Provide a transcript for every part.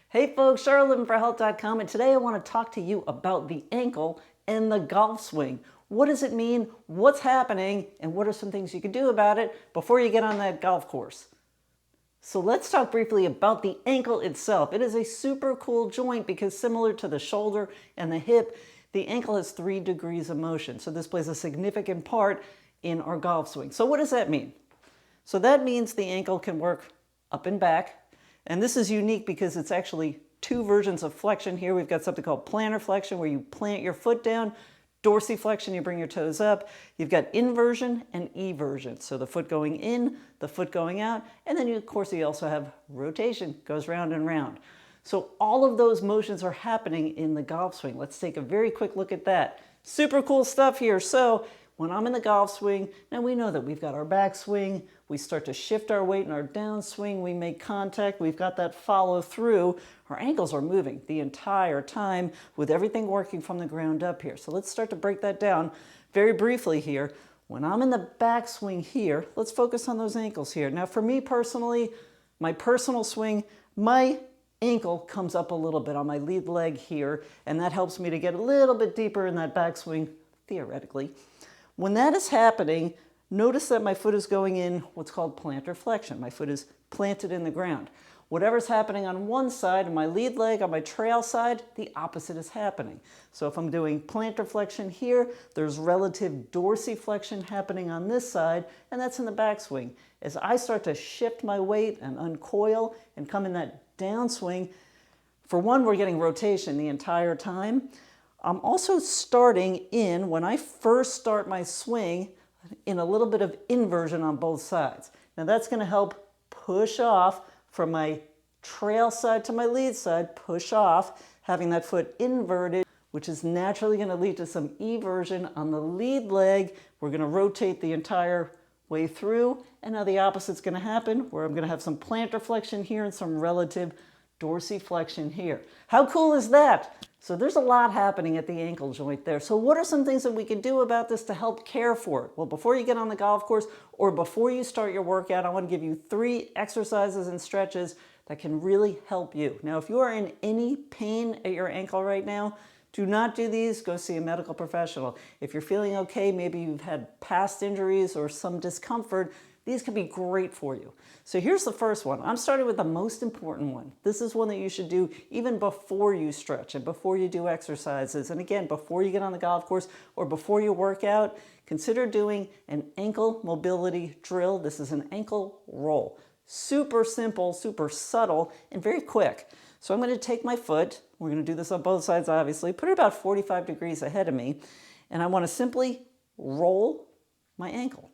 Hey folks, CharlotteLivingForHealth.com, and today I want to talk to you about the ankle and the golf swing. What does it mean? What's happening? And what are some things you can do about it before you get on that golf course? So let's talk briefly about the ankle itself. It is a super cool joint because similar to the shoulder and the hip, the ankle has 3 degrees of motion. So this plays a significant part in our golf swing. So what does that mean? So that means the ankle can work up and back. And this is unique because it's actually 2 versions of flexion here. We've got something called plantar flexion where you plant your foot down, dorsiflexion, you bring your toes up. You've got inversion and eversion. So the foot going in, the foot going out, and then of course you also have rotation, goes round and round. So all of those motions are happening in the golf swing. Let's take a very quick look at that. Super cool stuff here. So when I'm in the golf swing, now we know that we've got our back swing, we start to shift our weight in our downswing, we make contact, we've got that follow through. Our ankles are moving the entire time with everything working from the ground up here. So let's start to break that down very briefly here. When I'm in the back swing here, let's focus on those ankles here. Now for me personally, my personal swing, my ankle comes up a little bit on my lead leg here, and that helps me to get a little bit deeper in that backswing, theoretically. When that is happening, notice that my foot is going in what's called plantar flexion. My foot is planted in the ground. Whatever's happening on one side, on my lead leg, on my trail side, the opposite is happening. So if I'm doing plantar flexion here, there's relative dorsiflexion happening on this side, and that's in the backswing. As I start to shift my weight and uncoil and come in that downswing, for one, we're getting rotation the entire time. I'm also starting in, when I first start my swing, in a little bit of inversion on both sides. Now that's going to help push off from my trail side to my lead side, push off, having that foot inverted, which is naturally going to lead to some eversion on the lead leg. We're going to rotate the entire way through, and now the opposite's going to happen, where I'm going to have some plantar flexion here and some relative dorsiflexion here. How cool is that? So there's a lot happening at the ankle joint there. So what are some things that we can do about this to help care for it? Well, before you get on the golf course or before you start your workout, I want to give you 3 exercises and stretches that can really help you. Now, if you are in any pain at your ankle right now, do not do these, go see a medical professional. If you're feeling okay, maybe you've had past injuries or some discomfort, these can be great for you. So here's the first one. I'm starting with the most important one. This is one that you should do even before you stretch and before you do exercises. And again, before you get on the golf course or before you work out, consider doing an ankle mobility drill. This is an ankle roll. Super simple, super subtle, and very quick. So I'm going to take my foot, we're going to do this on both sides obviously, put it about 45 degrees ahead of me, and I want to simply roll my ankle.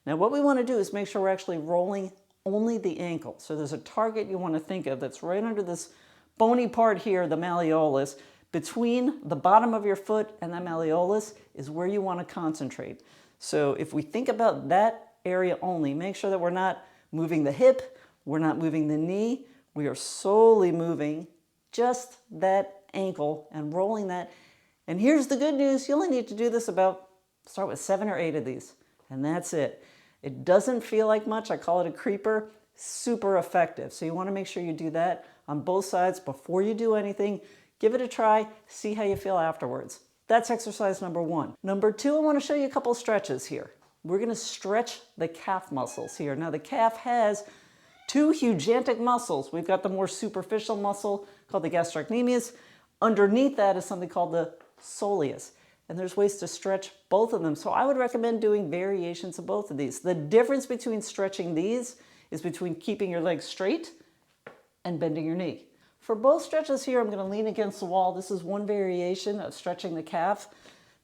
Now what we want to do is make sure we're actually rolling only the ankle. So there's a target you want to think of that's right under this bony part here, the malleolus. Between the bottom of your foot and the malleolus is where you want to concentrate. So if we think about that area only, make sure that we're not moving the hip, we're not moving the knee, we are solely moving just that ankle and rolling that. And here's the good news, you only need to do this start with 7 or 8 of these, and that's it. It doesn't feel like much. I call it a creeper. Super effective. So you want to make sure you do that on both sides before you do anything. Give it a try. See how you feel afterwards. That's exercise number 1. Number 2, I want to show you a couple stretches here. We're going to stretch the calf muscles here. Now the calf has 2 hugantic muscles. We've got the more superficial muscle called the gastrocnemius. Underneath that is something called the soleus. And there's ways to stretch both of them. So I would recommend doing variations of both of these. The difference between stretching these is between keeping your legs straight and bending your knee. For both stretches here, I'm going to lean against the wall. This is one variation of stretching the calf.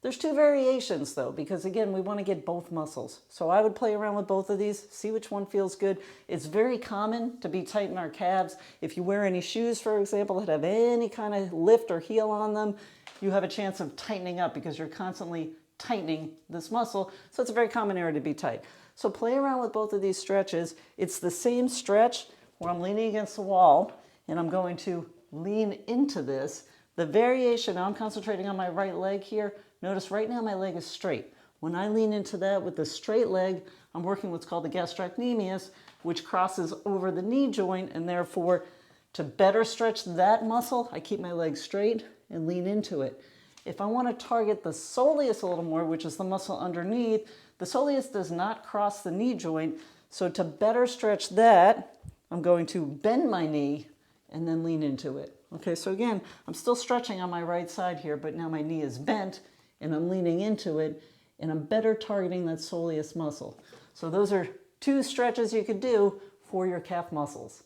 There's 2 variations though, because again, we want to get both muscles. So I would play around with both of these, see which one feels good. It's very common to be tight in our calves. If you wear any shoes, for example, that have any kind of lift or heel on them, you have a chance of tightening up because you're constantly tightening this muscle. So it's a very common area to be tight. So play around with both of these stretches. It's the same stretch where I'm leaning against the wall and I'm going to lean into this. The variation, now I'm concentrating on my right leg here. Notice right now my leg is straight. When I lean into that with the straight leg, I'm working what's called the gastrocnemius, which crosses over the knee joint and therefore To better stretch that muscle, I keep my legs straight and lean into it. If I want to target the soleus a little more, which is the muscle underneath, the soleus does not cross the knee joint. So to better stretch that, I'm going to bend my knee and then lean into it. Okay, so again, I'm still stretching on my right side here, but now my knee is bent and I'm leaning into it and I'm better targeting that soleus muscle. So those are 2 stretches you could do for your calf muscles.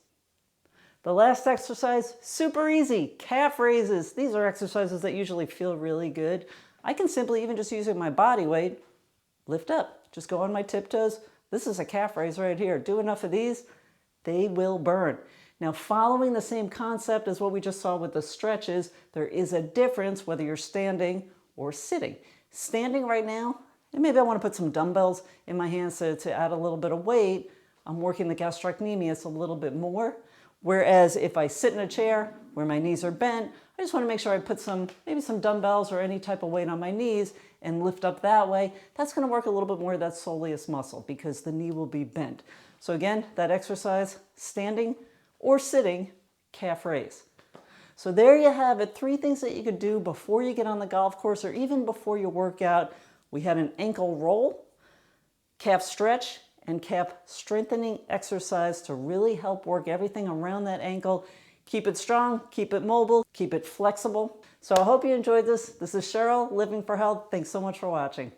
The last exercise, super easy, calf raises. These are exercises that usually feel really good. I can simply, even just using my body weight, lift up. Just go on my tiptoes. This is a calf raise right here. Do enough of these, they will burn. Now, following the same concept as what we just saw with the stretches, there is a difference whether you're standing or sitting. Standing right now, and maybe I want to put some dumbbells in my hands to add a little bit of weight, I'm working the gastrocnemius a little bit more. Whereas if I sit in a chair where my knees are bent, I just want to make sure I put maybe some dumbbells or any type of weight on my knees and lift up that way. That's going to work a little bit more of that soleus muscle because the knee will be bent. So again, that exercise, standing or sitting, calf raise. So there you have it, 3 things that you could do before you get on the golf course or even before you work out. We had an ankle roll, calf stretch, and calf strengthening exercise to really help work everything around that ankle. Keep it strong, keep it mobile, keep it flexible. So I hope you enjoyed this. This is Cheryl, Living for Health. Thanks so much for watching.